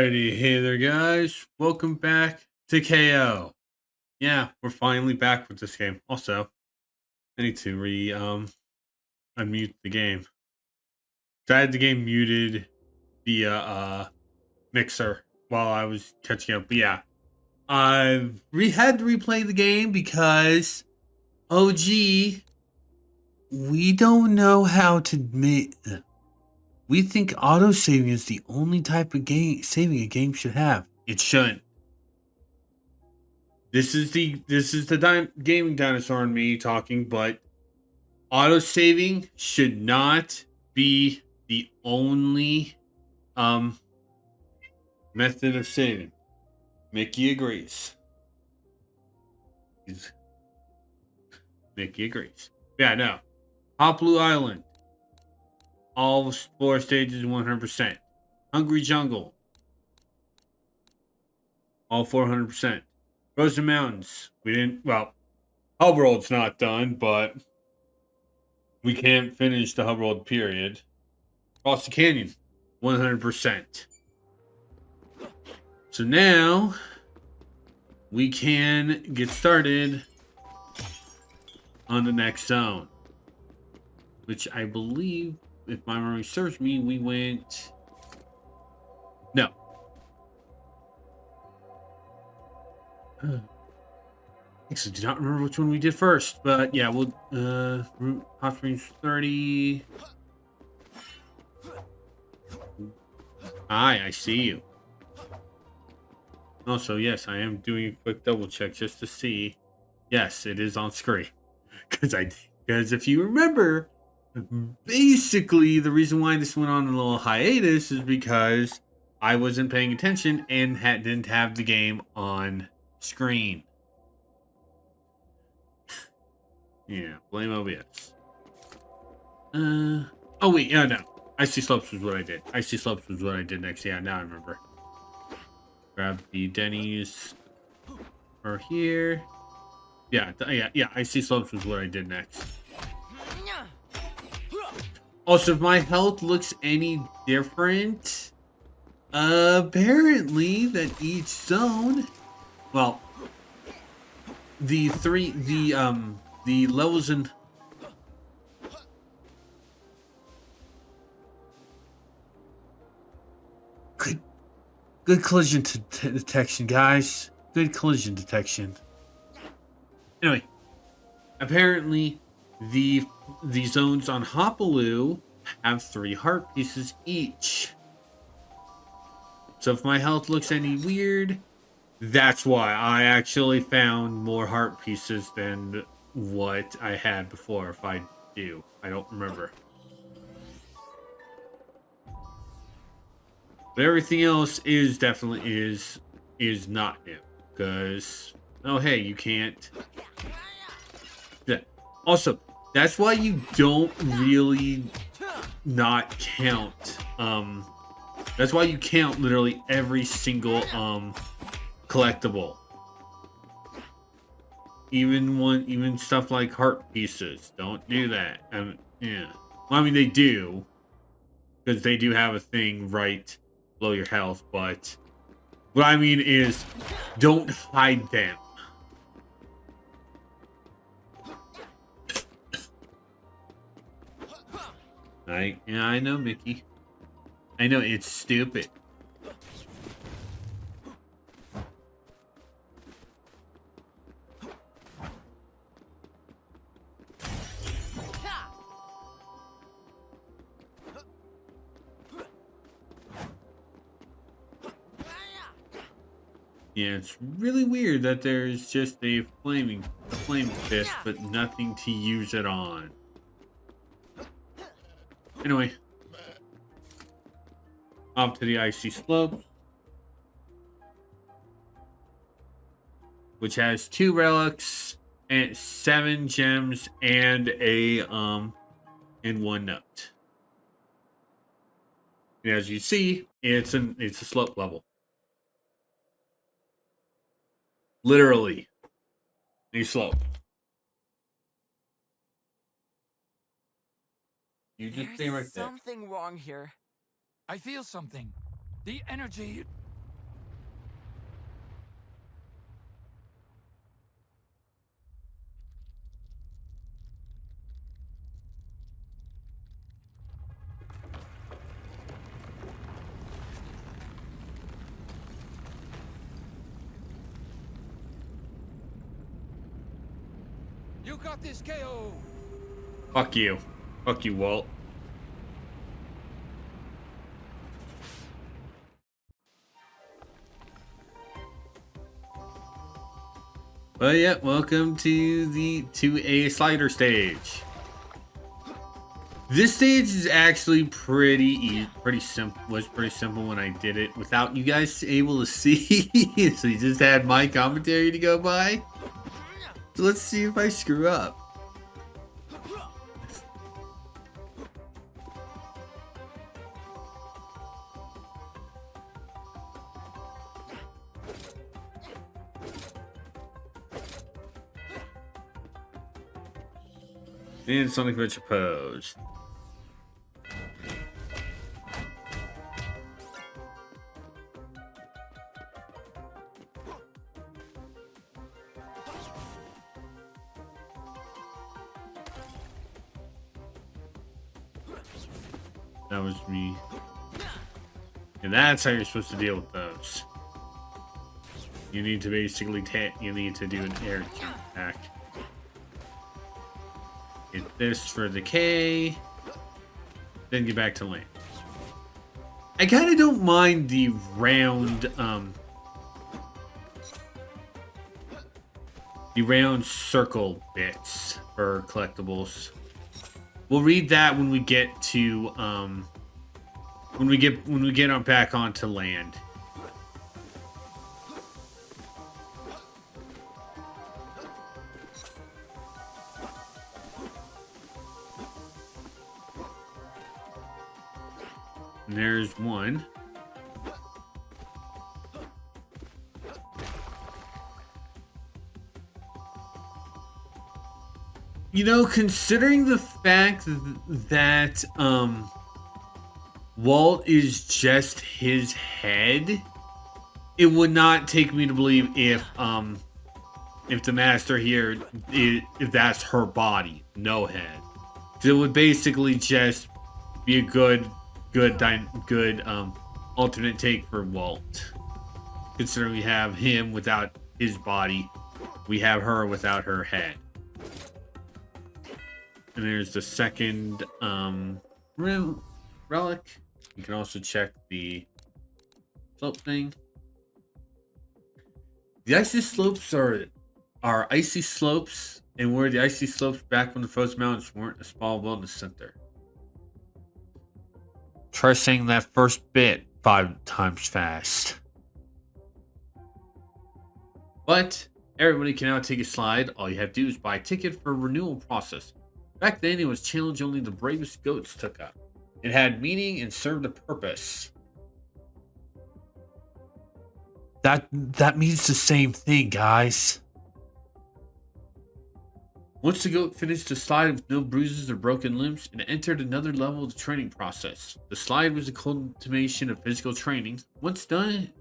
Alrighty, hey there guys. Welcome back to KO. Yeah, we're finally back with this game. Also, I need to unmute the game. So I had the game muted via mixer while I was catching up. But yeah, had to replay the game because OG, we don't know how to make. We think auto saving is the only type of game saving a game should have. It shouldn't. This is the gaming dinosaur in me talking, but auto saving should not be the only method of saving. Mickey agrees. Mickey agrees. Yeah, no. Hot Blue Island. All 4 stages 100%. Hungry Jungle. All 400%. Frozen Mountains. We didn't. Well, Hub World's not done, but we can't finish the Hub World period. Across the Canyon, 100%. So now we can get started on the next zone, which I believe, if my memory serves me, we went. No. Actually, do not remember which one we did first, but yeah, we'll route Hot Springs 30. I see you. Also, yes, I am doing a quick double check just to see. Yes, it is on screen. Because if you remember, basically the reason why this went on a little hiatus is because I wasn't paying attention and didn't have the game on screen. Yeah, blame OBS. Oh wait, yeah, no. Icy Slopes was what I did. Icy Slopes was what I did next. Yeah, now I remember. Grab the Denny's over here. Yeah. Icy Slopes was what I did next. Also, if my health looks any different, apparently that each zone, well, the levels in. Good collision detection, guys. Good collision detection. Anyway, apparently the zones on Hopaloo have 3 heart pieces each. So if my health looks any weird, that's why I actually found more heart pieces than what I had before. If I do, I don't remember. But everything else is definitely is not new. Because, oh hey, you can't. Yeah. Also, that's why you don't really not count. That's why you count literally every single collectible. Even stuff like heart pieces. Don't do that. Yeah. Well, I mean they do. Because they do have a thing right below your health, but what I mean is don't hide them. I know, Mickey. I know it's stupid. Yeah, it's really weird that there's just a flame fist, but nothing to use it on. Anyway, off to the icy slope, which has 2 relics and 7 gems and and 1 note. And as you see, it's a slope level. Literally, a slope. You just stay right there. Something wrong here. I feel something. The energy You got this, Kao. Fuck you. Fuck you, Walt. Well, yeah, welcome to the 2A slider stage. This stage is actually pretty easy, pretty simple. Was pretty simple when I did it without you guys able to see. So you just had my commentary to go by. So let's see if I screw up. And Sonic Adventure pose. That was me. And that's how you're supposed to deal with those. You need to basically you need to do an air jump attack. Get this for the K. Then get back to land. I kind of don't mind the round circle bits for collectibles. We'll read that when we get to when we get on back onto land. And there's one. You know, considering the fact that Walt is just his head, it would not take me to believe if the master here if that's her body, no head. So it would basically just be a good alternate take for Walt. Considering we have him without his body, we have her without her head. And there's the second relic. You can also check the slope thing. The icy slopes are icy slopes, and where the icy slopes back when the frozen mountains weren't a small well in the center. Try saying that first bit 5 times fast. But everybody can now take a slide. All you have to do is buy a ticket for a renewal process. Back then, it was challenge only the bravest goats took up. It had meaning and served a purpose. That means the same thing, guys. Once the goat finished the slide with no bruises or broken limbs, it entered another level of the training process. The slide was a culmination of physical training. Once done,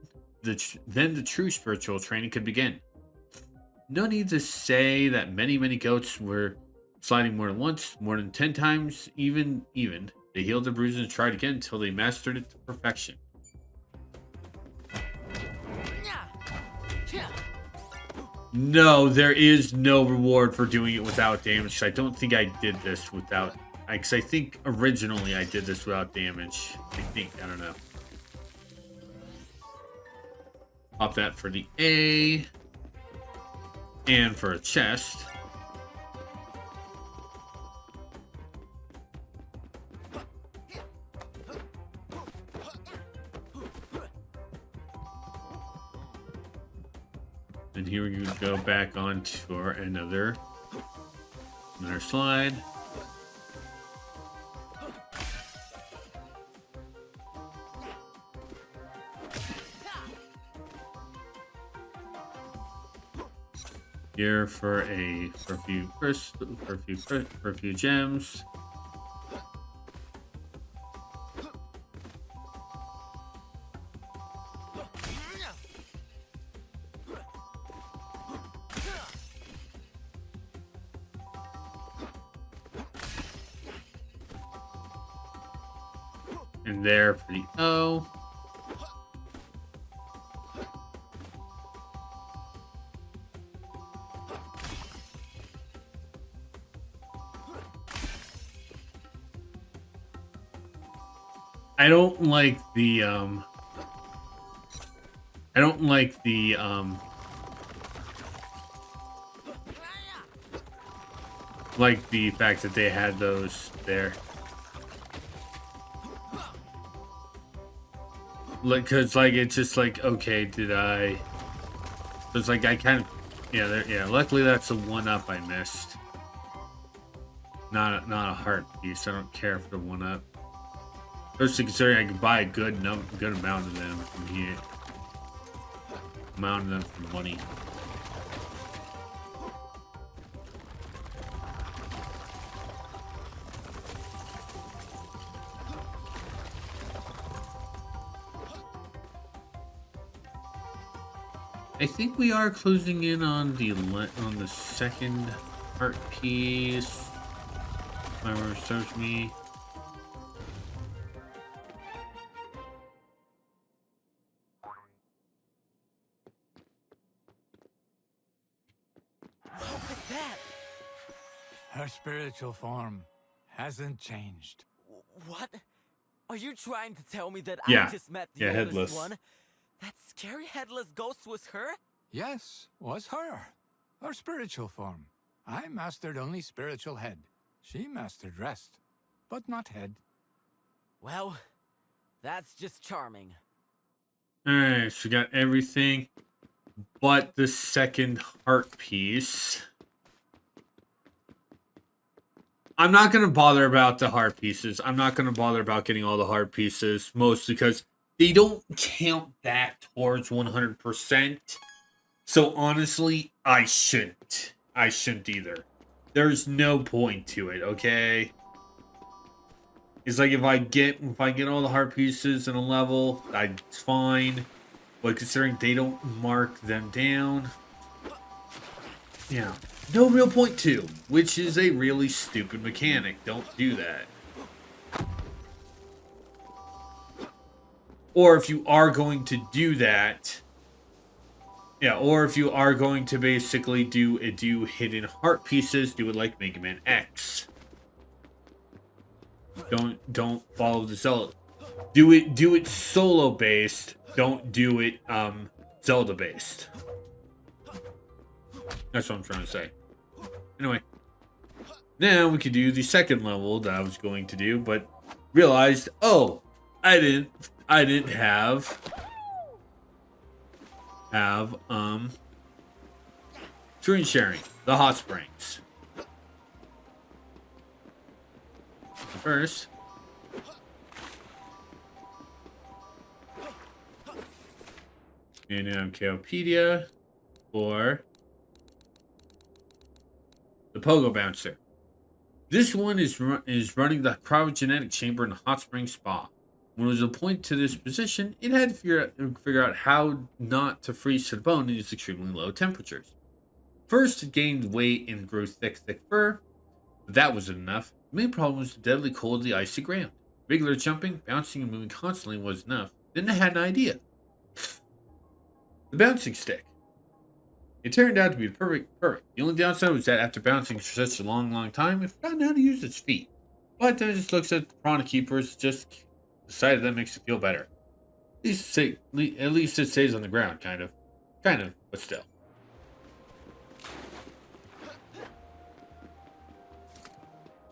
then the true spiritual training could begin. No need to say that many goats were sliding more than once, more than 10 times, even. They healed their bruises and tried again until they mastered it to perfection. No, there is no reward for doing it without damage. I don't think I did this without... Because I think originally I did this without damage. I don't know. Pop that for the A. And for a chest. And here we go back onto another slide. Here for a few gems. And there for the O. I don't like the I don't like the fact that they had those there. Like, cause like it's just like, okay, did I? It's like I kind of, yeah, yeah. Luckily, that's the one up I missed. Not a heart piece. I don't care for the one up. Especially considering I could buy a good amount of them from here. Amount of them for money. I think we are closing in on the second heart piece. If my memory serves me. What was that? Her spiritual form hasn't changed. What? Are you trying to tell me that Yeah. I just met the Yeah, oldest headless. one? That scary headless ghost was her? Yes, was her. Her spiritual form. I mastered only spiritual head. She mastered rest, but not head. Well, that's just charming. Alright, so we got everything but the second heart piece. I'm not going to bother about the heart pieces. I'm not going to bother about getting all the heart pieces, mostly because they don't count that towards 100%. So honestly, I shouldn't. I shouldn't either. There's no point to it, okay? It's like if I get all the heart pieces in a level, it's fine. But considering they don't mark them down, yeah, no real point to, which is a really stupid mechanic. Don't do that. Or if you are going to do that, yeah, or if you are going to basically do hidden heart pieces, do it like Mega Man X. Don't follow the Zelda. Do it solo based. Don't do it Zelda based. That's what I'm trying to say. Anyway, now we could do the second level that I was going to do, but realized, oh, I didn't have screen sharing, the hot springs. First, and now Kaopedia for the Pogo Bouncer. This one is running the cryogenetic chamber in the hot spring spa. When it was appointed to this position, it had to figure out how not to freeze to the bone in these extremely low temperatures. First, it gained weight and grew thick fur. But that wasn't enough. The main problem was the deadly cold of the icy ground. Regular jumping, bouncing, and moving constantly was enough. Then I had an idea. The bouncing stick. It turned out to be perfect. The only downside was that after bouncing for such a long time, it forgot how to use its feet. But then it just looks at the Piranha Keepers, just decided that makes it feel better. At least it stays on the ground, kind of, but still.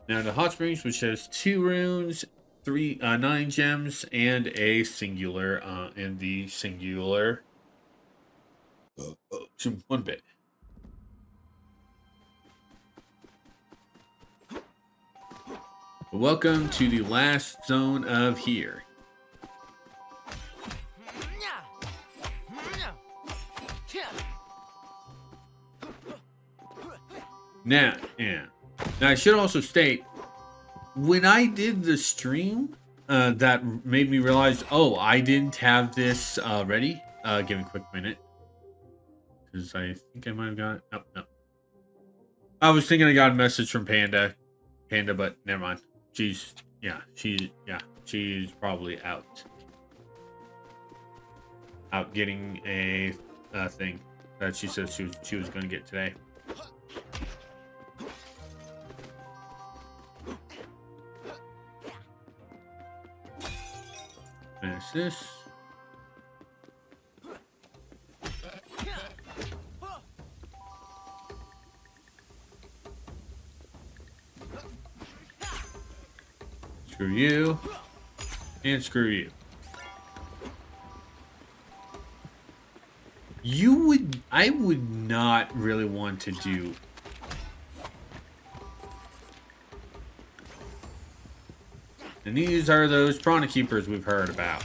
Now the hot springs, which has 2 runes, 9 gems, and a singular, and the singular, 1 bit. Welcome to the last zone of here. Now, yeah. Now, I should also state, when I did the stream, that made me realize, oh, I didn't have this ready. Give me a quick minute. Because I think I might have got it. Nope, nope. I was thinking I got a message from Panda, but never mind. She's probably out getting a thing that she said she was going to get today. What's this? Screw you. And screw you. I would not really want to do. And these are those piranha keepers we've heard about.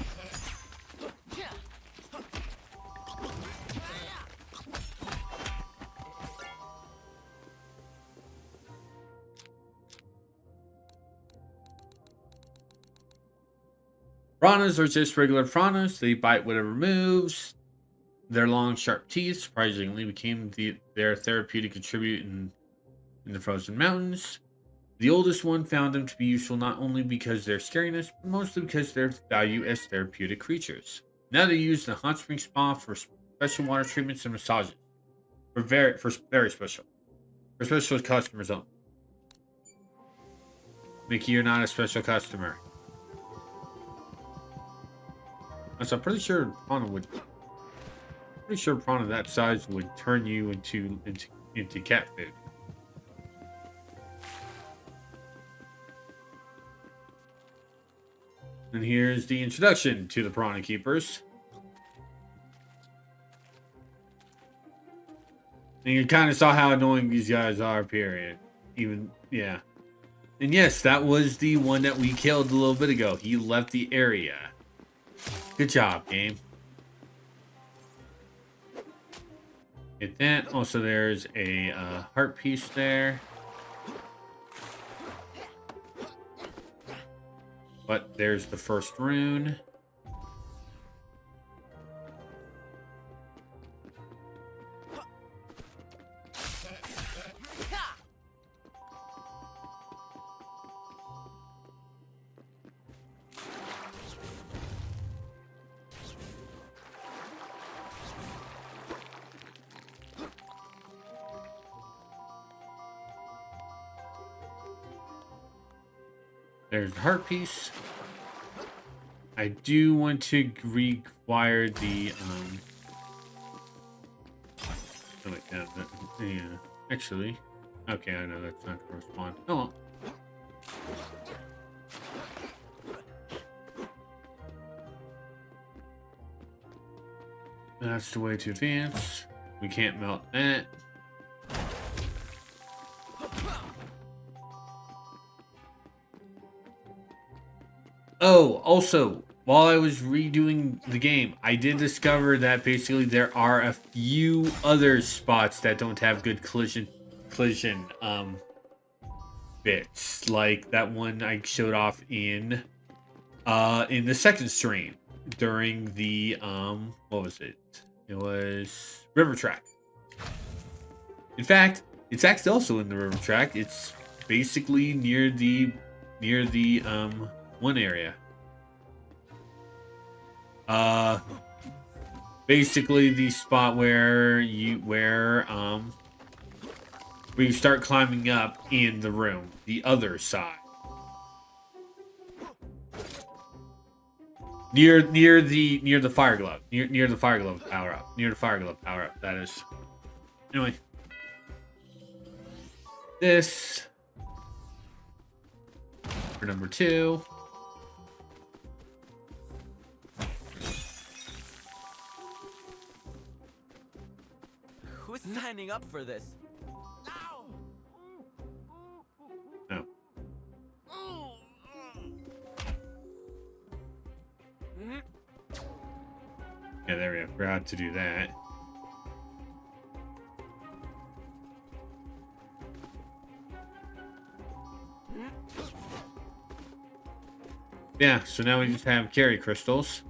Piranhas are just regular piranhas. They bite whatever moves. Their long, sharp teeth surprisingly became their therapeutic attribute in the frozen mountains. The oldest one found them to be useful not only because of their scariness, but mostly because of their value as therapeutic creatures. Now they use the hot spring spa for special water treatments and massages. For very special. For special customers only. Mickey, you're not a special customer. So I'm pretty sure piranha that size would turn you into cat food. And here's the introduction to the piranha keepers. And you kind of saw how annoying these guys are, period. Yeah. And yes, that was the one that we killed a little bit ago. He left the area. Good job, game. Get that. Also, there's a heart piece there. But there's the first rune. There's the heart piece. I do want to require the oh wait, yeah, actually, okay, I know that's not gonna respond. Oh well. That's the way to advance. We can't melt that. Oh, also, while I was redoing the game, I did discover that basically there are a few other spots that don't have good collision bits, like that one I showed off in the second stream during the what was it? It was River Track. In fact, it's actually also in the River Track. It's basically near the one area. Basically the spot where you start climbing up in the room, the other side. Near the fire glove. Near the fire glove power up. Near the fire glove power up, that is. Anyway. This for number 2. Who's signing up for this? No. Yeah, there we go. Forgot to do that. Yeah, so now we just have carry crystals.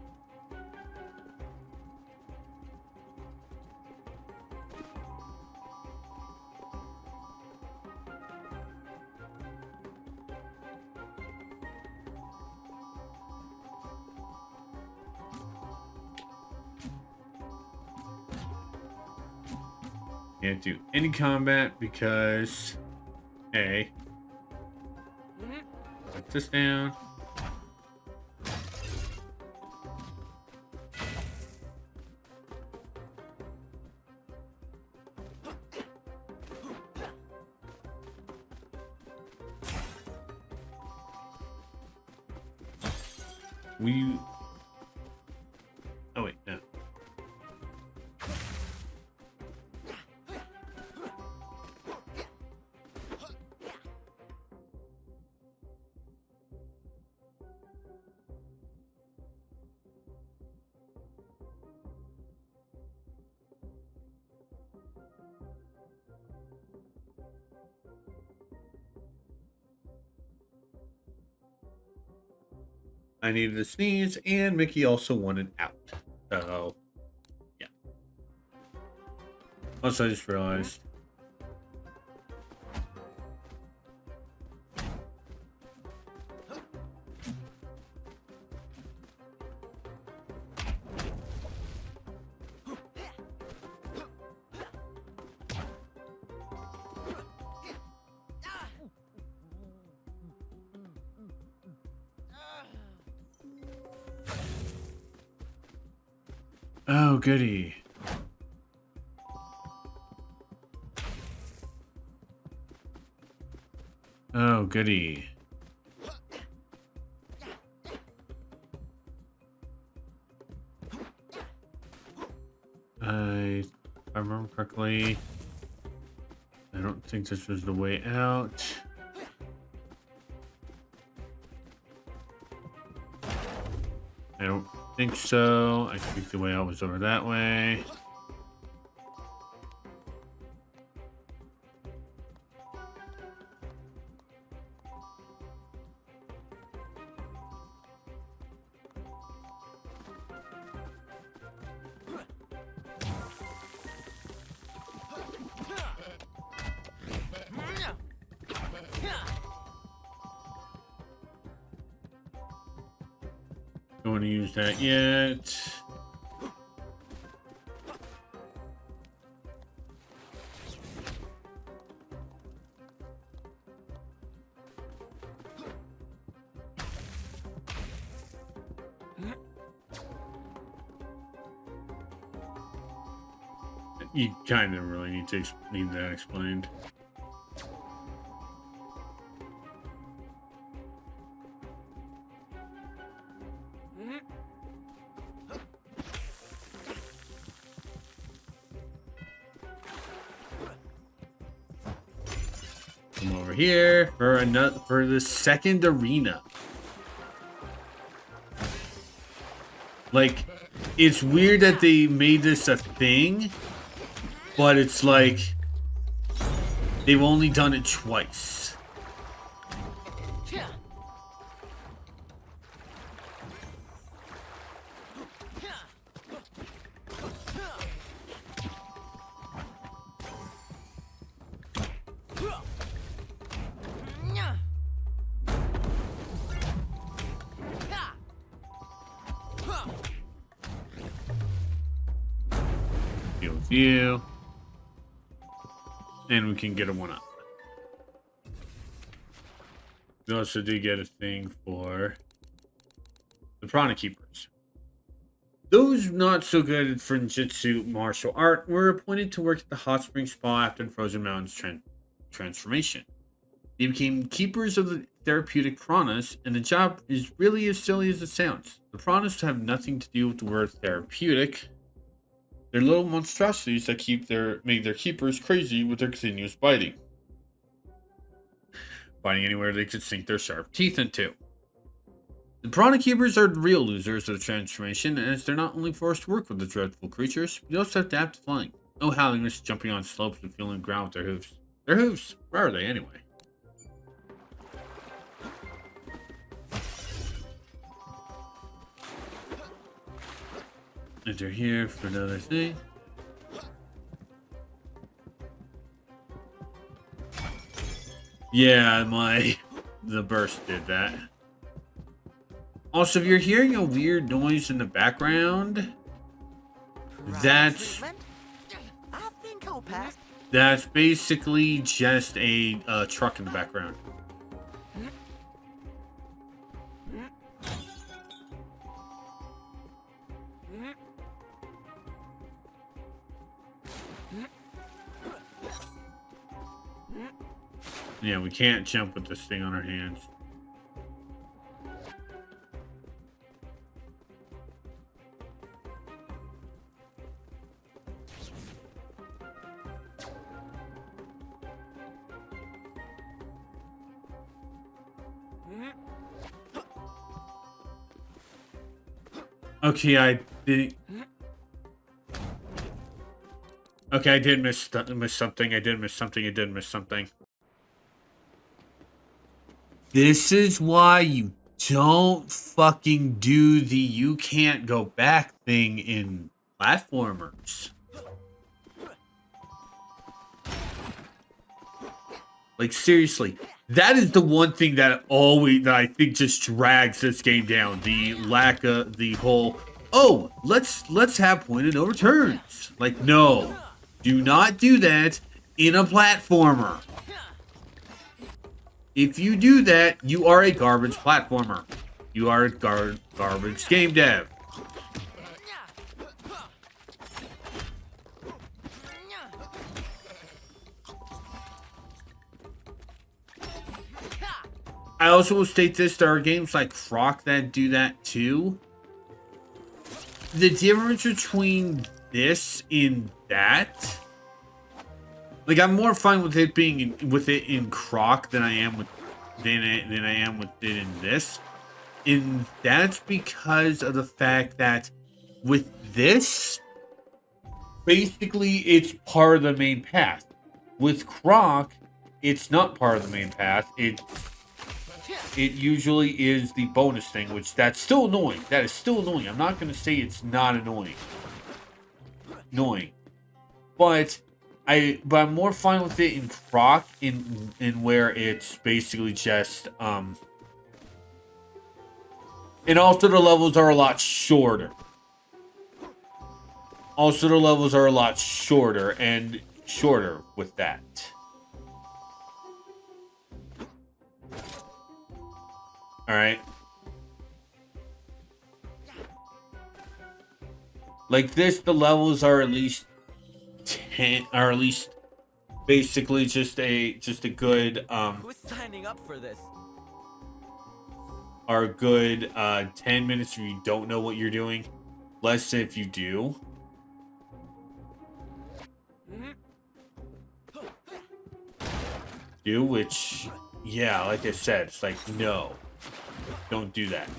Can't do any combat because put this down. We... Oh, wait, no. I needed to sneeze, and Mickey also wanted out. So, yeah. Also, I just realized. Oh, goody. Oh, goody. If I remember correctly, I don't think this was the way out. I don't think so. I think the way out was over that way. Don't want to use that yet. You kind of really need that explained. Come over here for the second arena. Like, it's weird that they made this a thing, but it's like they've only done it twice. Deal with you. And we can get a one up. We also do get a thing for the Prana Keepers. Those not so good at Frinjitsu martial art were appointed to work at the hot spring spa after the Frozen Mountains transformation. They became keepers of the therapeutic pranas, and the job is really as silly as it sounds. The pranas have nothing to do with the word therapeutic. They're little monstrosities that make their keepers crazy with their continuous biting. Biting anywhere they could sink their sharp teeth into. The Prana Keepers are the real losers of the transformation, as they're not only forced to work with the dreadful creatures, but they also have to adapt to flying. No howling is jumping on slopes and feeling the ground with their hooves. Their hooves? Where are they anyway? Enter here for another thing. Yeah, the burst did that. Also, if you're hearing a weird noise in the background, that's basically just a truck in the background. Yeah, we can't jump with this thing on our hands. Okay, I did. Okay, I did miss something. I did miss something. I did miss something. This is why you don't fucking do the you can't go back thing in platformers. Like, seriously, that is the one thing that I think just drags this game down. The lack of the whole, oh, let's have point of no returns. Like, no, do not do that in a platformer. If you do that, you are a garbage platformer. You are a garbage game dev. I also will state this, there are games like Croc that do that too. The difference between this and that, like, I'm more fine with it being with it in Croc than I am with than I am with it in this. And that's because of the fact that with this, basically it's part of the main path. With Croc, it's not part of the main path. It usually is the bonus thing, which that's still annoying. That is still annoying. I'm not going to say it's not annoying. But I'm more fine with it in Croc in where it's basically just and also the levels are a lot shorter. Also the levels are a lot shorter and shorter with that. All right. Like this, the levels are at least 10, or at least basically just a good Who's signing up for this? are a good 10 minutes if you don't know what you're doing. Less if you do. Which, yeah, like I said, it's like, no. Don't do that.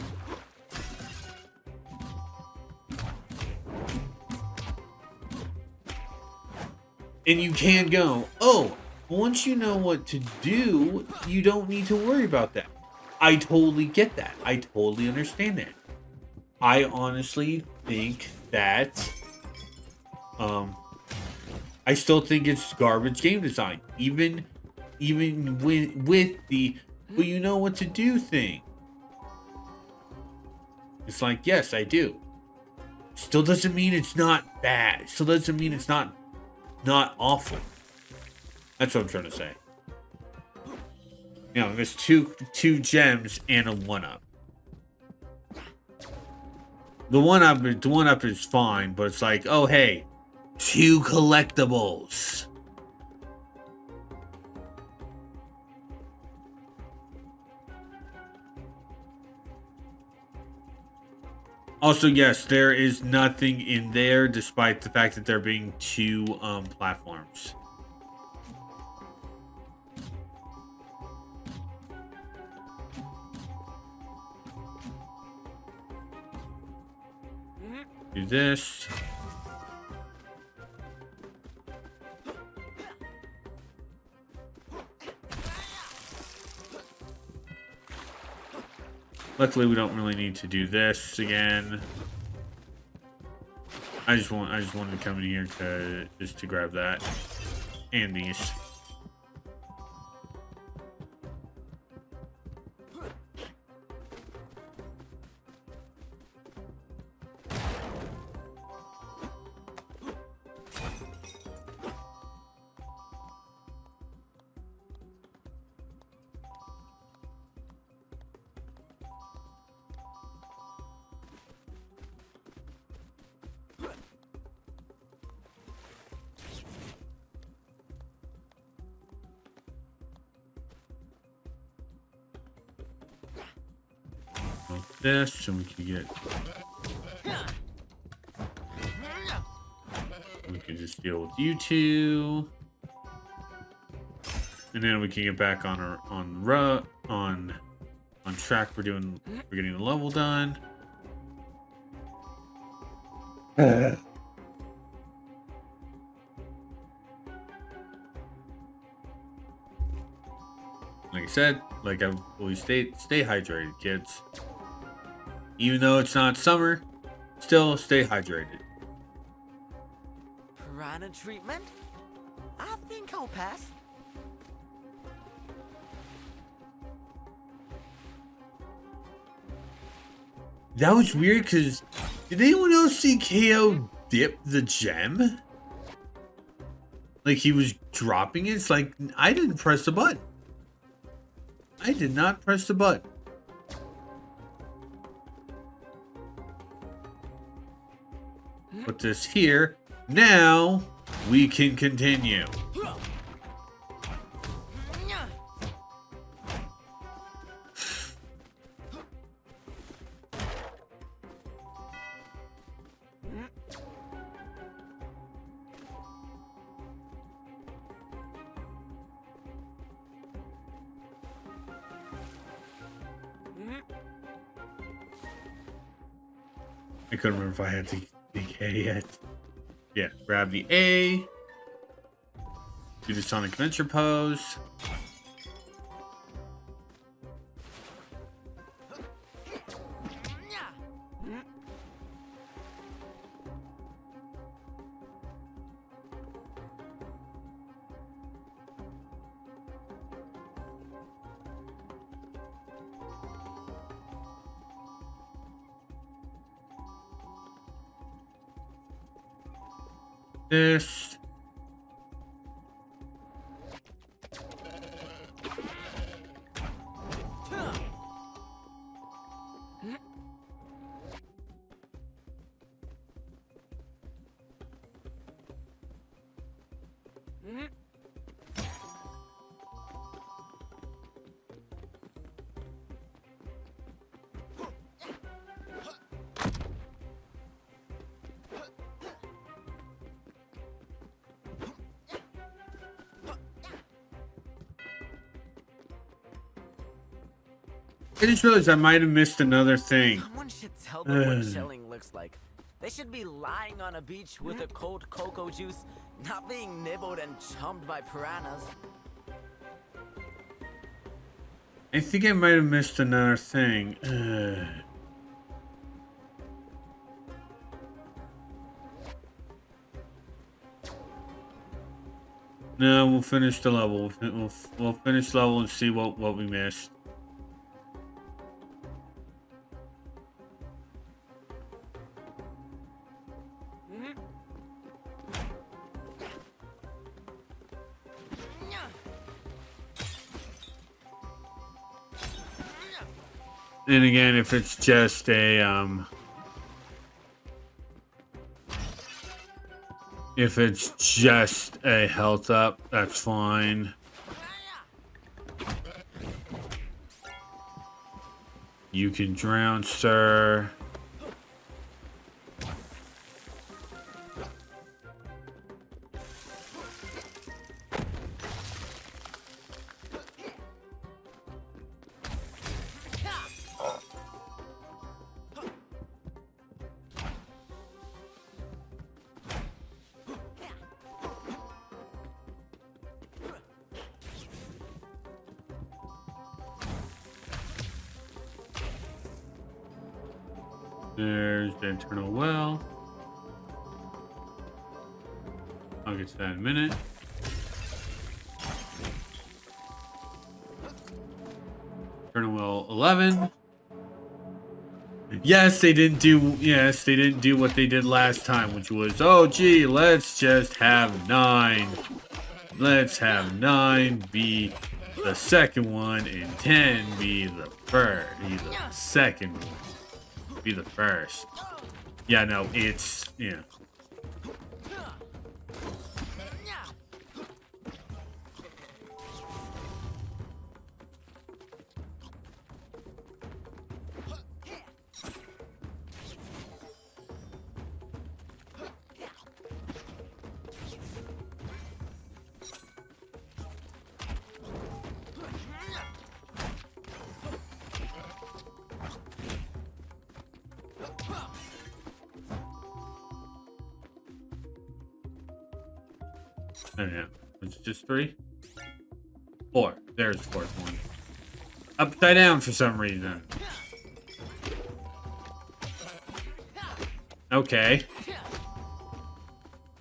And you can go, oh, once you know what to do, you don't need to worry about that. I totally get that. I totally understand that. I honestly think that I still think it's garbage game design. Even with the well, you know what to do thing. It's like, yes, I do. Still doesn't mean it's not bad. Still doesn't mean it's not awful. That's what I'm trying to say. You know, there's two gems and a 1-up. The one up is fine, but it's like, oh hey, 2 collectibles. Also, yes, there is nothing in there, despite the fact that there being 2 platforms. Do this. Luckily, we don't really need to do this again. I just wanted to come in here to grab that and these. Like this, so we can get. We can just deal with you two, and then we can get back on our on track. We're getting the level done. Like I said, like I've always stay hydrated, kids. Even though it's not summer, still stay hydrated. Piranha treatment? I think I'll pass. That was weird because did anyone else see KO dip the gem? Like he was dropping it? It's like I didn't press the button. I did not press the button. Put this here. Now we can continue. I couldn't remember if I had the A yet. Yeah, grab the A. Do the Sonic Adventure pose. This. I just realized I might have missed another thing. Someone should tell them what chilling looks like. They should be lying on a beach with a cold cocoa juice, not being nibbled and chummed by piranhas. I think I might have missed another thing. No, we'll finish the level. We'll finish the level and see what we missed. And again, if it's just a if it's just a health up, that's fine. You can drown, sir. There's the internal well. I'll get to that in a minute. Internal well 11. Yes, they didn't do what they did last time, which was, oh gee, let's just have 9. Let's have 9 be the second one and 10 be the second one. Be the first. Yeah, no, it's yeah. Oh yeah. Was it just 3? 4. There's the 4th one. Upside down for some reason. Okay.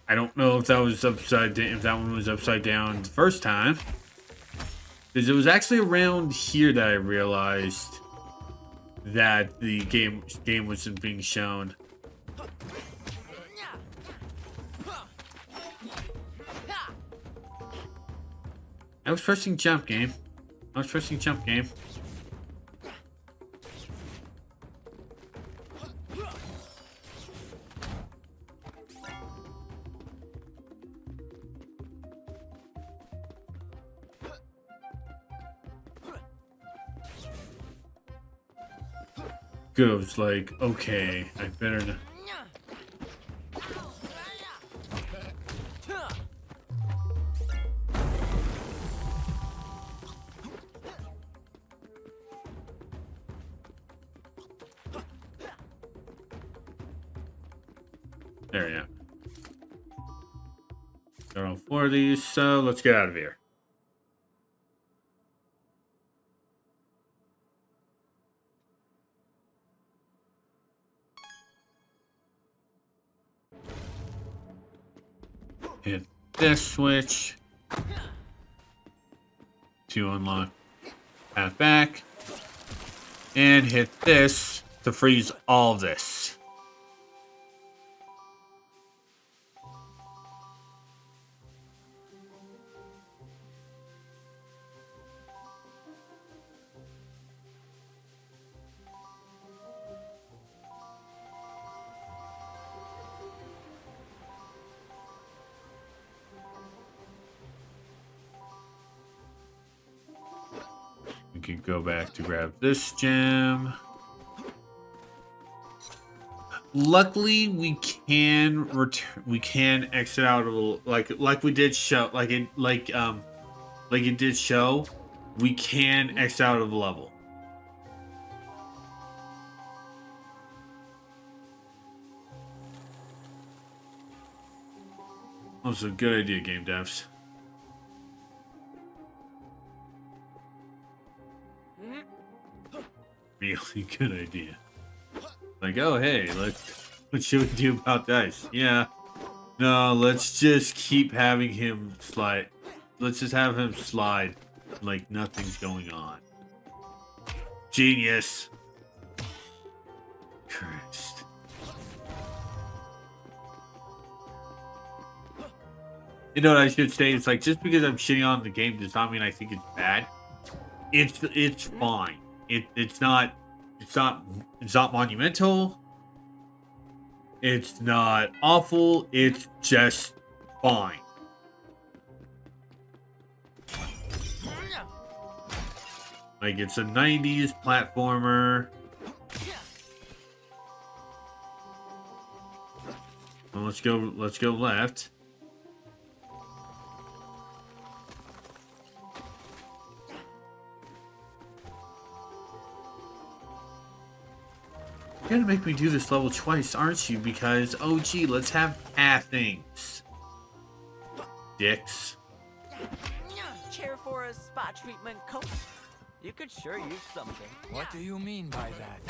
I don't know if that was upside down, if that one was upside down the first time. Because it was actually around here that I realized that the game wasn't being shown. I was pressing jump game. Good, I was like, okay, I better not. There, yeah. Got all 4 of these, so let's get out of here. Hit this switch to unlock path back, and hit this to freeze all of this. We can go back to grab this gem. Luckily, we can return. We can exit out a little, like we did show, like it did show. We can exit out of the level. That was a good idea, game devs. Really good idea. Like, oh hey, what should we do about this? Yeah. No, let's just keep having him slide. Let's just have him slide like nothing's going on. Genius. Christ. You know what I should say? It's like, just because I'm shitting on the game does not mean I think it's bad. It's fine. It's not monumental. It's not awful. It's just fine. Like, it's a 90s platformer. Well, let's go left. You're gonna make me do this level twice, aren't you? Because, oh gee, let's have things. Dicks. Care for a spa treatment, coach? You could sure use something. What do you mean by that?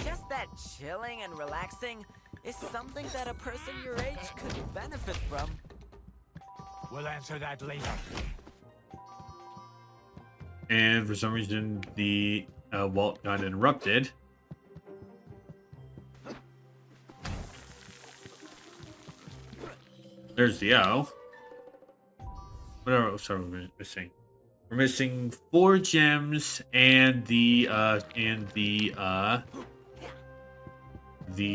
Just that chilling and relaxing is something that a person your age could benefit from. We'll answer that later. And for some reason, the Walt got interrupted. There's the O. Whatever. Sorry, we're missing. We're missing 4 gems and the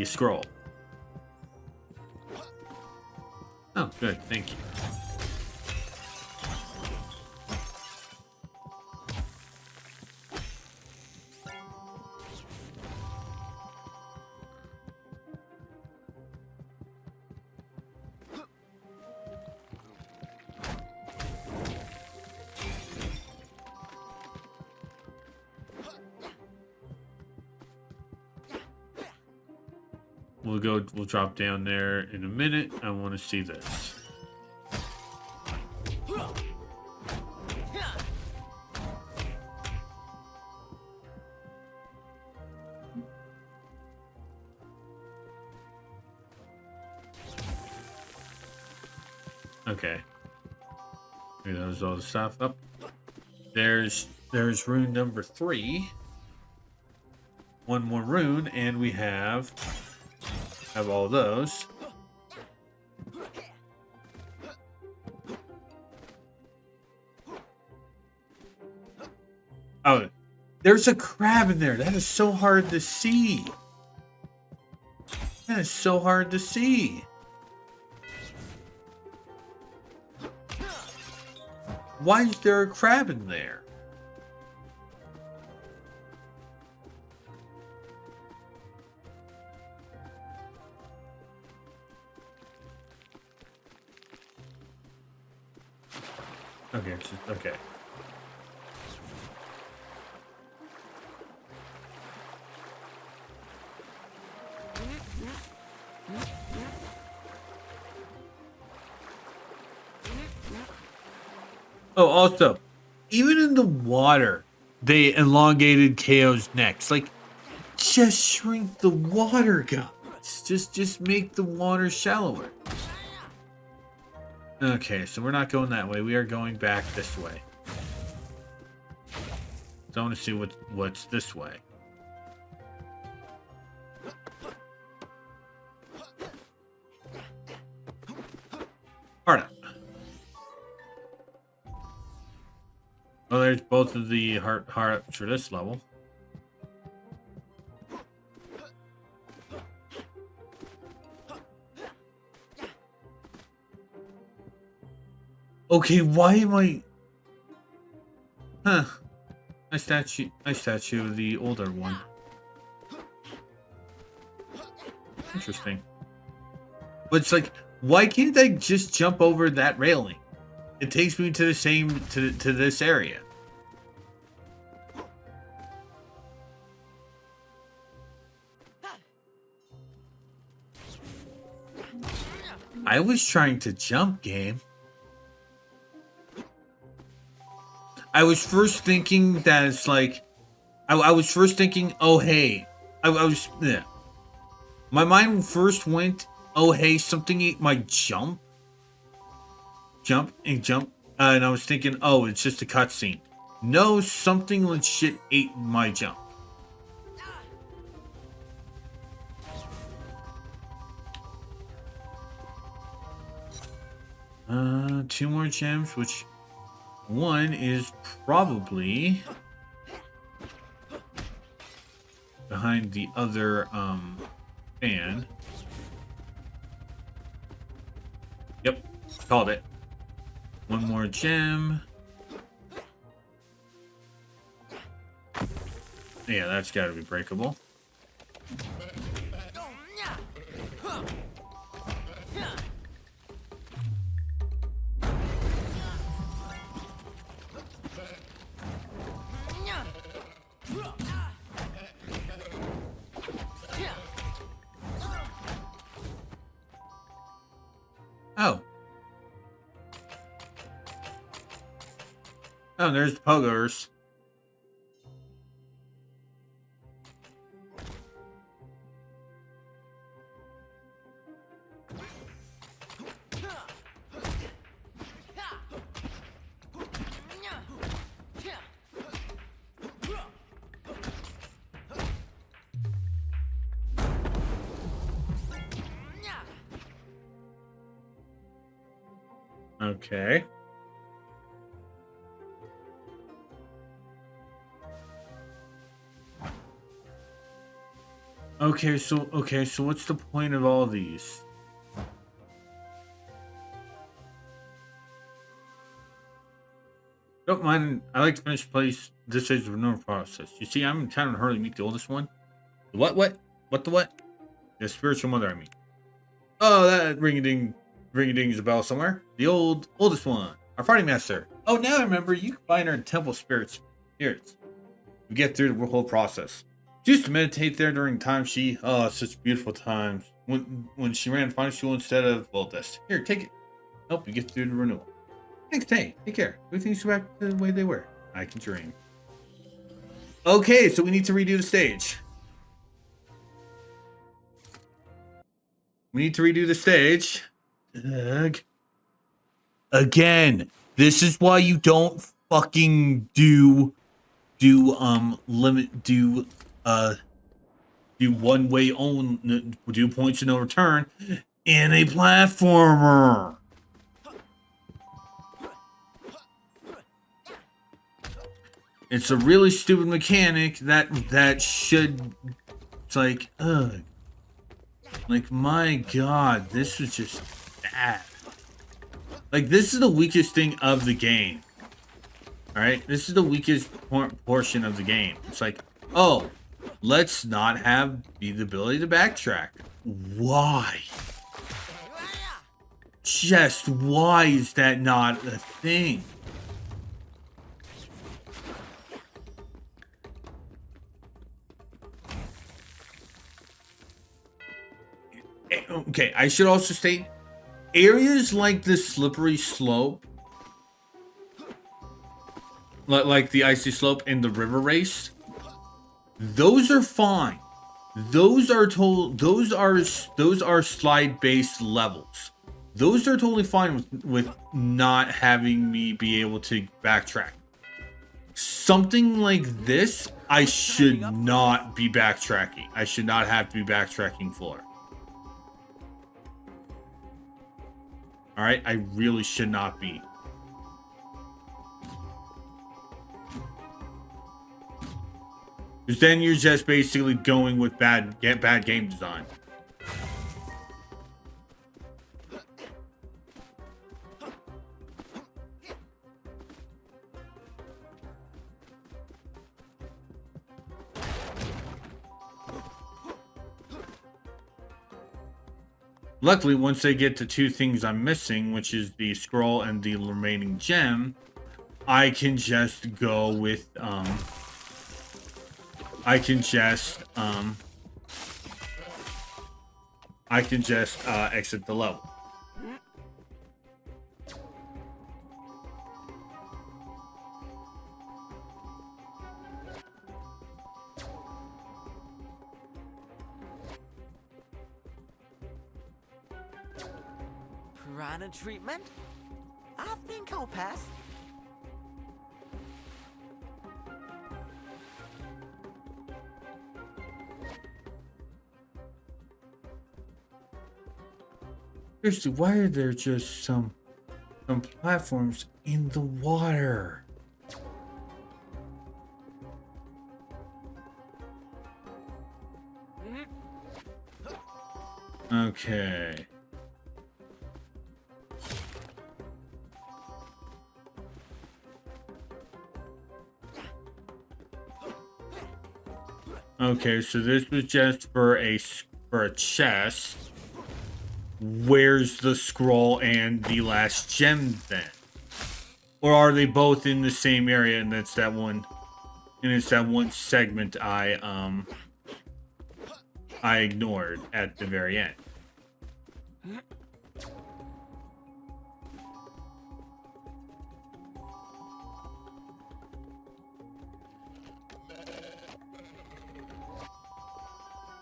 scroll. Oh, good. Thank you. We'll drop down there in a minute. I want to see this. Okay. Okay, there's all the stuff up. There's rune number 3. One more rune, and we have all those. Oh, there's a crab in there. That is so hard to see. That is so hard to see. Why is there a crab in there? Okay, okay. Oh, also, even in the water, they elongated KO's necks. Like, just shrink the water, guys. Just make the water shallower. Okay, so we're not going that way. We are going back this way. So I want to see what's this way. Hard up. Oh, there's both of the heart ups for this level. Okay, why am I? Huh? I statue the older one. Interesting. But it's like, why can't I just jump over that railing? It takes me to the same to this area. I was trying to jump, game. I was first thinking that it's like, I was first thinking, oh hey, I was, yeah. My mind first went, oh hey, something ate my jump, and I was thinking, oh, it's just a cutscene. No, something legit ate my jump. Two more gems, which one is probably behind the other fan. Yep, called it. One more gem. Yeah, that's got to be breakable. Oh. Oh, there's the poggers. Okay. Okay, so what's the point of all these? Don't mind. I like to finish plays this stage of a normal process. You see, I'm kind of in a hurry to meet the oldest one. What? What the what? The spiritual mother, I mean. Oh, that ring-a-ding is a bell somewhere. The oldest one. Our party master. Oh, now I remember. You can find her in temple spirits. We get through the whole process. She used to meditate there during time such beautiful times. When she ran fine school instead of, well, this. Here, take it. Help you get through the renewal. Thanks, hey, take care. Everything's back to the way they were. I can dream. Okay, so we need to redo the stage. We need to redo the stage. Ugh. Again, this is why you don't fucking do one way only, do points of no return in a platformer. It's a really stupid mechanic that should, it's like, ugh. Like, my god, this was just bad. Like, this is the weakest thing of the game. Alright? This is the weakest portion of the game. It's like, oh, let's not have the ability to backtrack. Why? Just why is that not a thing? Okay, I should also state, areas like the slippery slope, like the icy slope and the river race, those are fine. Those are slide based levels. Those are totally fine with not having me be able to backtrack. Something like this, I should not be backtracking. I should not have to be backtracking for. Alright, I really should not be. Because then you're just basically going with bad game design. Luckily, once they get to two things I'm missing, which is the scroll and the remaining gem, I can just go with, I can just exit the level. Piranha treatment? I think I'll pass. Seriously, why are there just some platforms in the water? Okay. Okay, so this was just for a chest. Where's the scroll and the last gem then? Or are they both in the same area and it's that one segment I ignored at the very end?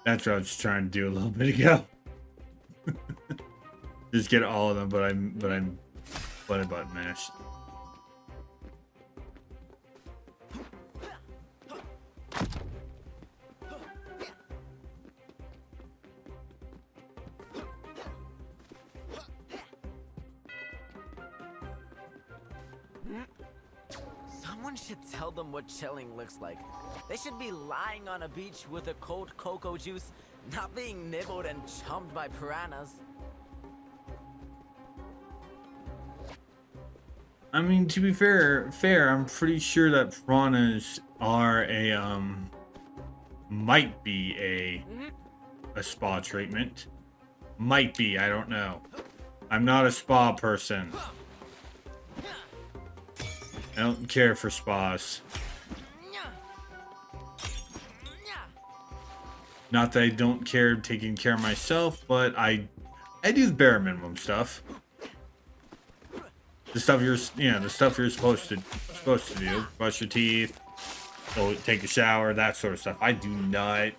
That's what I was trying to do a little bit ago. Just get all of them, but I'm button mashed. Someone should tell them what chilling looks like. They should be lying on a beach with a cold cocoa juice, not being nibbled and chummed by piranhas. I mean, to be fair, I'm pretty sure that piranhas are might be a spa treatment. Might be, I don't know. I'm not a spa person. I don't care for spas. Not that I don't care taking care of myself, but I do the bare minimum stuff. The stuff you're supposed to do. Brush your teeth, go take a shower, that sort of stuff. I do not.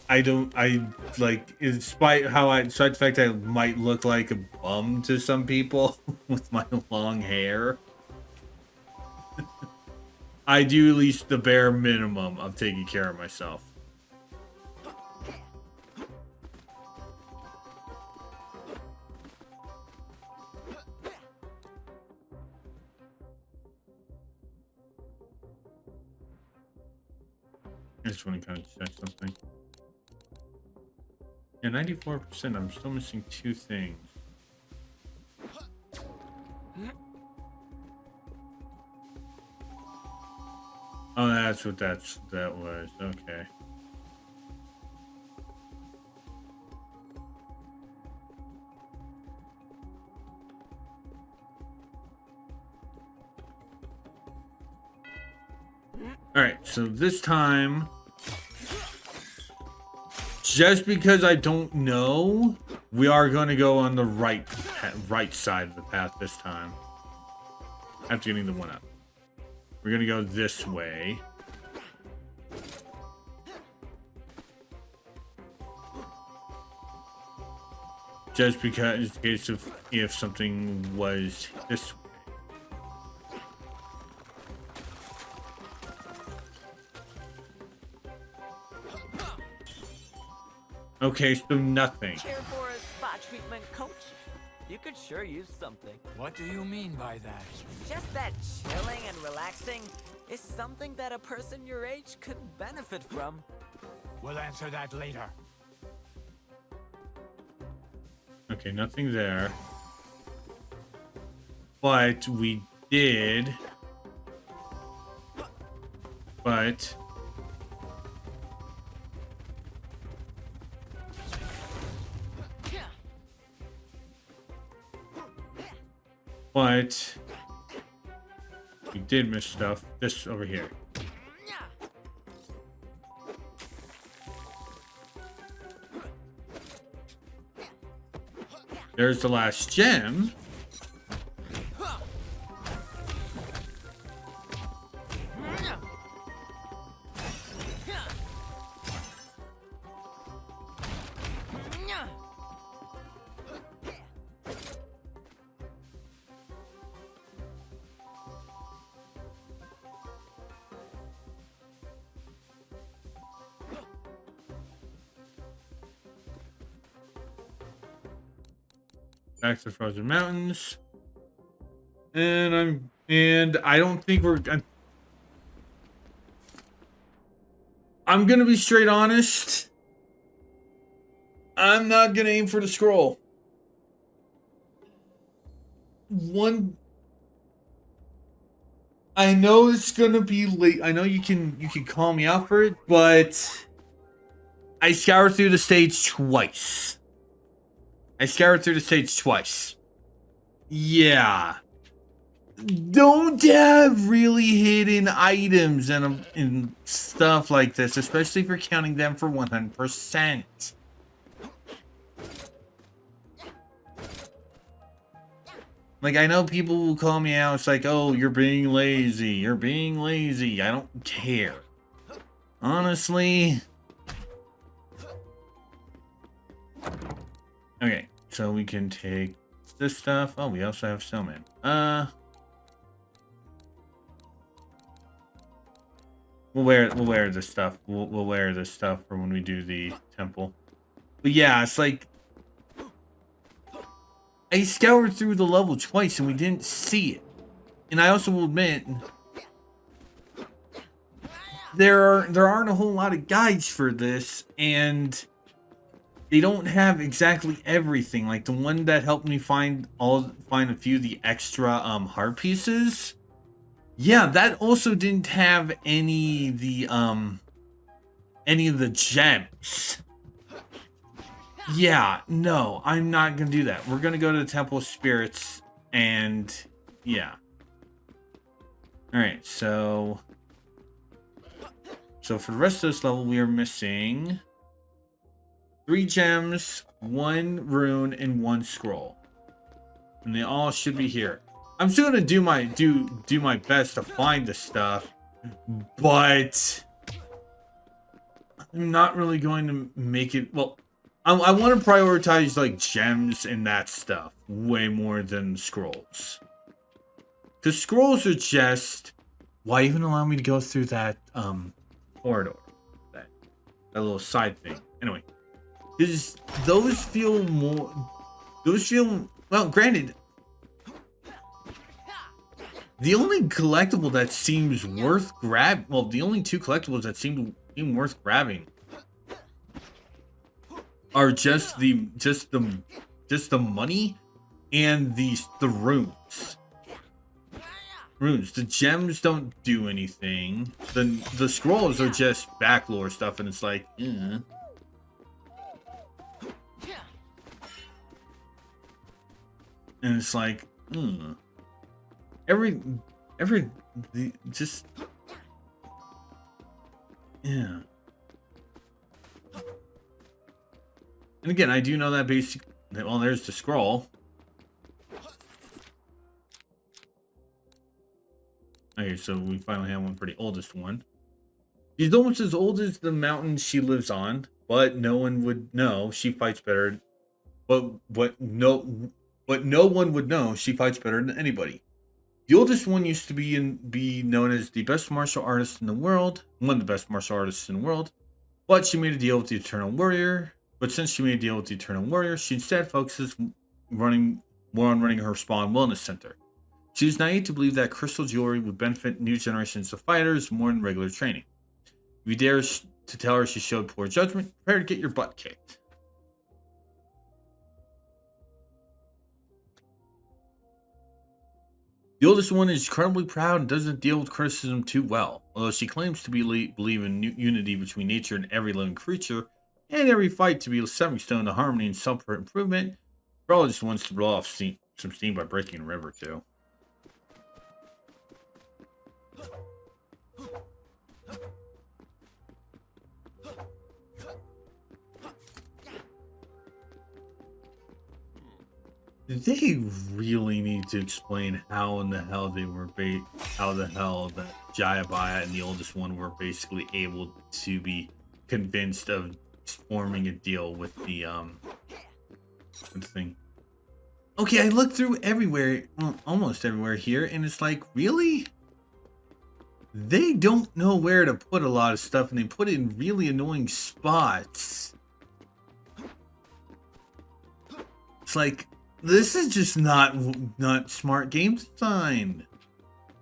I don't, I, like, despite how despite the fact I might look like a bum to some people with my long hair, I do at least the bare minimum of taking care of myself. I just want to kind of check something. Yeah, 94%. I'm still missing 2 things. Oh, that's what that was. Okay. All right, so this time, just because I don't know, we are going to go on the right side of the path this time. After getting the 1-up. We're going to go this way. Just because, in case of if something was this way. Okay, so nothing. Care for a spa treatment, coach? You could sure use something. What do you mean by that? Just that chilling and relaxing is something that a person your age could benefit from. We'll answer that later. Okay, nothing there. But we did. But we did miss stuff. This over here. There's the last gem. Back to the Frozen Mountains. And I don't think I'm gonna be straight honest. I'm not gonna aim for the scroll. I know it's gonna be late. I know you can call me out for it, but I scoured through the stage twice. Yeah. Don't have really hidden items and stuff like this, especially if you're counting them for 100%. Like, I know people will call me out. It's like, oh, you're being lazy. I don't care. Honestly. Okay, so we can take this stuff. Oh, we also have Snowman. We'll wear this stuff. We'll wear this stuff for when we do the temple. But yeah, it's like I scoured through the level twice and we didn't see it. And I also will admit there aren't a whole lot of guides for this, and they don't have exactly everything. Like the one that helped me find a few of the extra heart pieces. Yeah, that also didn't have any of the gems. Yeah, no, I'm not gonna do that. We're gonna go to the Temple of Spirits, and yeah. Alright, so for the rest of this level, we are missing 3 gems, 1 rune, and 1 scroll. And they all should be here. I'm still gonna do my best to find the stuff, but I'm not really going to make it. Well, I want to prioritize like gems and that stuff way more than scrolls. Because scrolls are just, why even allow me to go through that corridor, that little side thing. Anyway, because those feel more. Those feel, well. Granted, the only collectible that seems worth the only two collectibles that seem worth grabbing are just the money and the runes. The gems don't do anything. The scrolls are just backlore stuff, and it's like, and it's like, just, yeah. And again, I do know that well, there's the scroll. Okay, so we finally have one for the oldest one. She's almost as old as the mountain she lives on, but no one would know she fights better. But no one would know she fights better than anybody. The oldest one used to be known as the best martial artist in the world, one of the best martial artists in the world. But she made a deal with the Eternal Warrior. But since she made a deal with the Eternal Warrior, she instead focuses more on running her Spawn Wellness Center. She is naive to believe that crystal jewelry would benefit new generations of fighters more than regular training. If you dare to tell her she showed poor judgment, prepare to get your butt kicked. The oldest one is incredibly proud and doesn't deal with criticism too well. Although she claims to believe in unity between nature and every living creature, and every fight to be a stepping stone to harmony and self-improvement, probably just wants to blow off some steam by breaking a river too. They really need to explain how in the hell they were how the hell that Jayabaya and the oldest one were basically able to be convinced of forming a deal with the thing. Okay, I looked through everywhere, well, almost everywhere here, and it's like, really? They don't know where to put a lot of stuff, and they put it in really annoying spots. It's like, this is just not smart game design.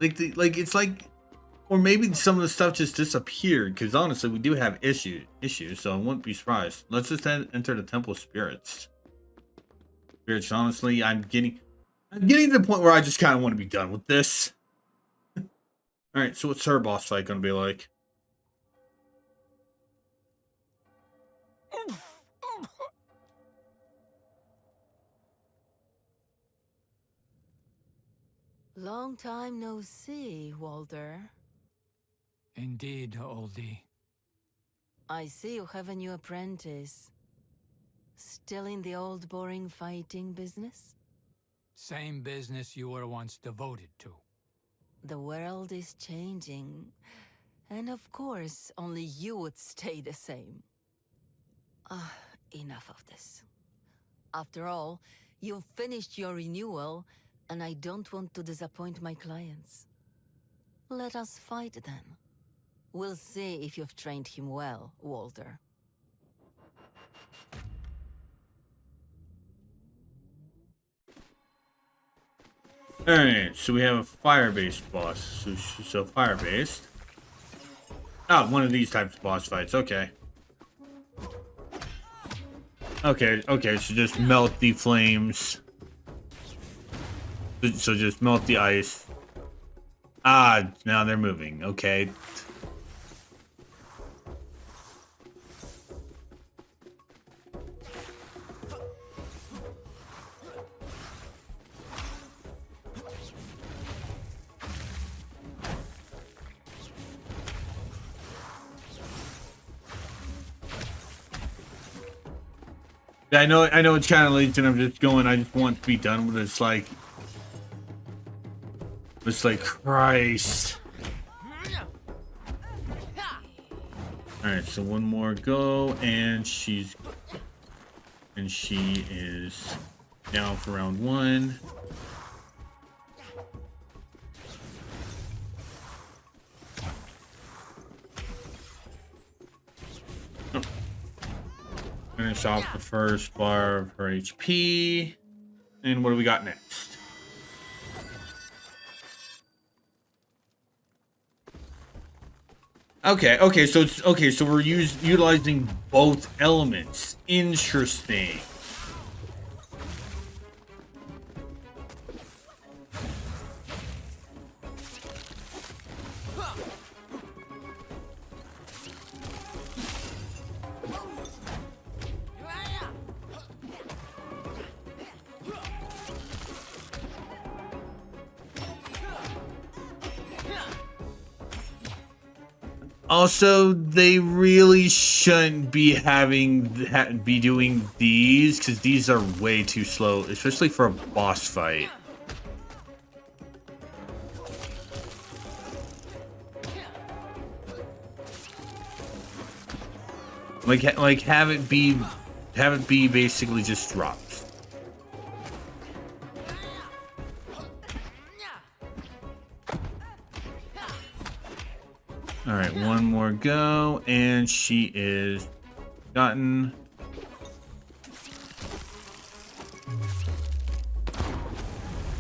It's like, or maybe some of the stuff just disappeared. Because honestly, we do have issues. So I wouldn't be surprised. Let's just enter the Temple of Spirits. Honestly, I'm getting to the point where I just kind of want to be done with this. All right, so what's her boss fight gonna be like? Long time no see, Walter. Indeed, oldie. I see you have a new apprentice. Still in the old boring fighting business? Same business you were once devoted to. The world is changing. And of course, only you would stay the same. Enough of this. After all, you've finished your renewal, and I don't want to disappoint my clients. Let us fight then. We'll see if you've trained him well, Walter. Alright, so we have a fire-based boss. So fire-based. Oh, one of these types of boss fights. Okay. Okay, so just melt the flames. So just melt the ice. Ah, now they're moving. Okay. I know it's kind of late and I'm just going, I just want to be done with it. It's like, Christ. All right, so one more go, and she is down for round 1. Oh. Finish off the first bar of her HP. And what do we got next? Okay, so it's okay, so we're utilizing both elements. Interesting. Also, they really shouldn't be be doing these, because these are way too slow, especially for a boss fight. Like have it be basically just drops. All right, one more go, and she is gotten.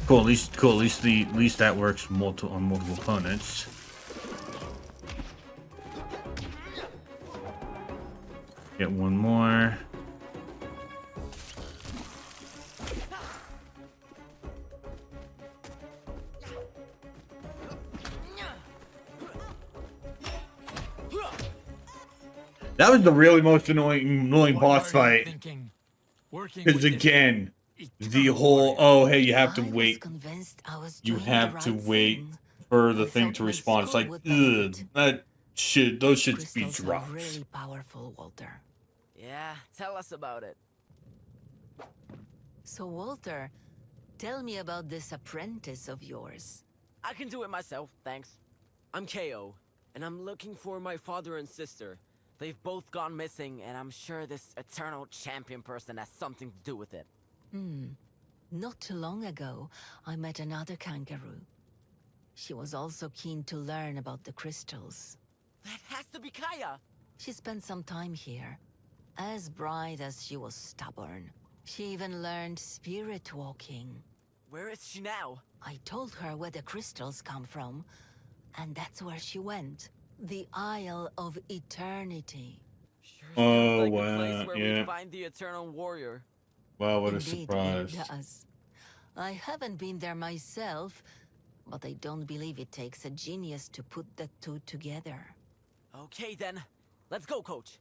Cool. At least that works on multiple opponents. Get one more. That was the really most annoying boss fight. Because again, the whole hey, you have to wait. You have to wait for the thing to respond. It's like, ugh, those should be drops. Really powerful, Walter. Yeah, tell us about it. So, Walter, tell me about this apprentice of yours. I can do it myself, thanks. I'm Kao, and I'm looking for my father and sister. They've both gone missing, and I'm sure this eternal champion person has something to do with it. Not too long ago, I met another kangaroo. She was also keen to learn about the crystals. That has to be Kaya! She spent some time here. As bright as she was stubborn. She even learned spirit walking. Where is she now? I told her where the crystals come from, and that's where she went. The Isle of Eternity. Sure sounds like wow, a place where yeah. we find the Eternal Warrior. Wow, what a Indeed, surprise. it does. I haven't been there myself, but I don't believe it takes a genius to put the two together. Okay then, let's go, coach.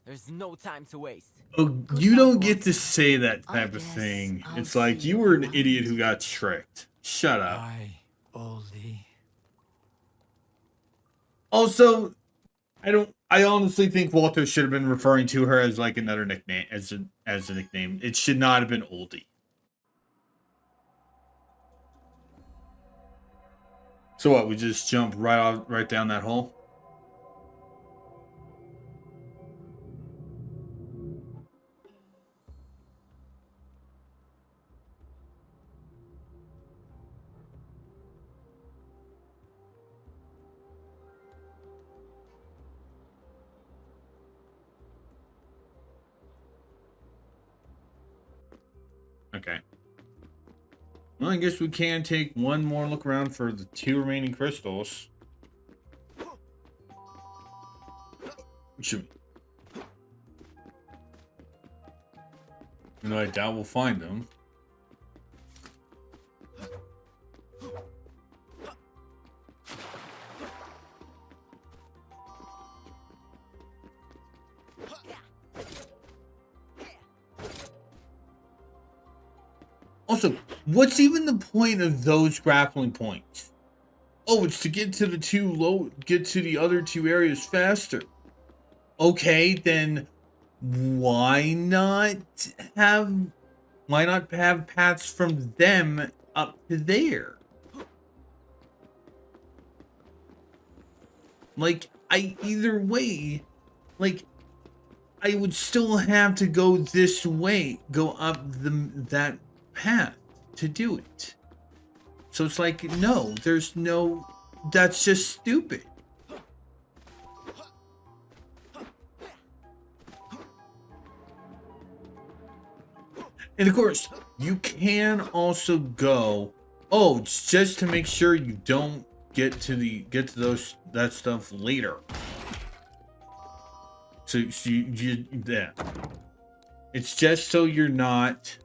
There's no time to waste. Oh, Good you luck, don't get to Walter. say that type of guess thing. I'll It's like see you you were an around. idiot who got tricked. Shut up. Aye, oldie. Also, I honestly think Walter should have been referring to her as like another nickname, as a nickname. It should not have been Oldie. So what? We just jump right down that hole. Okay. Well, I guess we can take one more look around for the 2 remaining crystals. Should we? You know, I doubt we'll find them. Also, what's even the point of those grappling points? Oh, it's to get to the other 2 areas faster. Okay, then why not have paths from them up to there? Like, either way, like, I would still have to go this way, go up that path to do it. So it's like, no, there's no, that's just stupid. And of course, you can also go, oh, it's just to make sure you don't get to that stuff later. So yeah. It's just so you're not.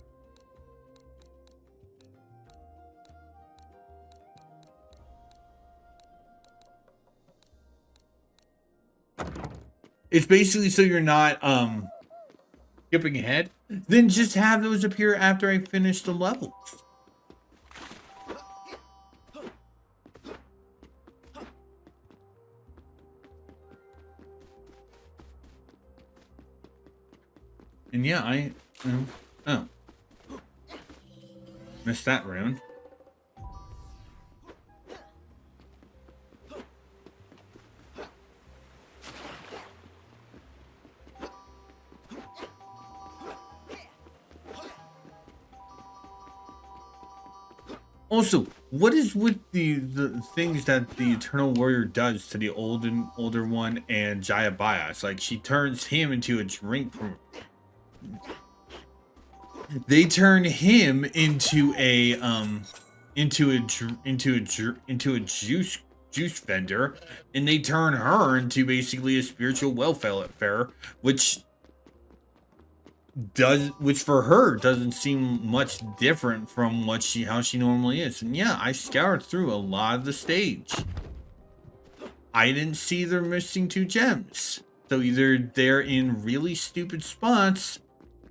It's basically so you're not skipping ahead. Then just have those appear after I finish the levels. And yeah, oh, missed that round. Also, what is with the things that the Eternal Warrior does to the older one and Jayabaya? It's like she turns him into a drink from. They turn him into a juice vendor, and they turn her into basically a spiritual welfare, which for her doesn't seem much different from how she normally is. And yeah, I scoured through a lot of the stage. I didn't see they're missing 2 gems. So either they're in really stupid spots,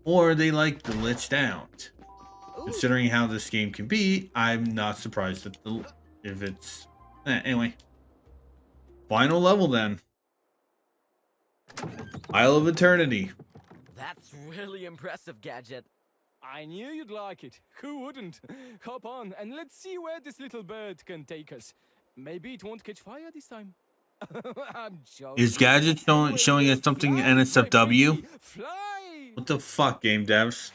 or they like glitched out. Ooh. Considering how this game can be, I'm not surprised if it's anyway. Final level then. Isle of Eternity. That's really impressive, Gadget. I knew you'd like it. Who wouldn't? Hop on and let's see where this little bird can take us. Maybe it won't catch fire this time. I'm joking. Is Gadget showing us something Fly, NSFW? Fly! What the fuck, game devs?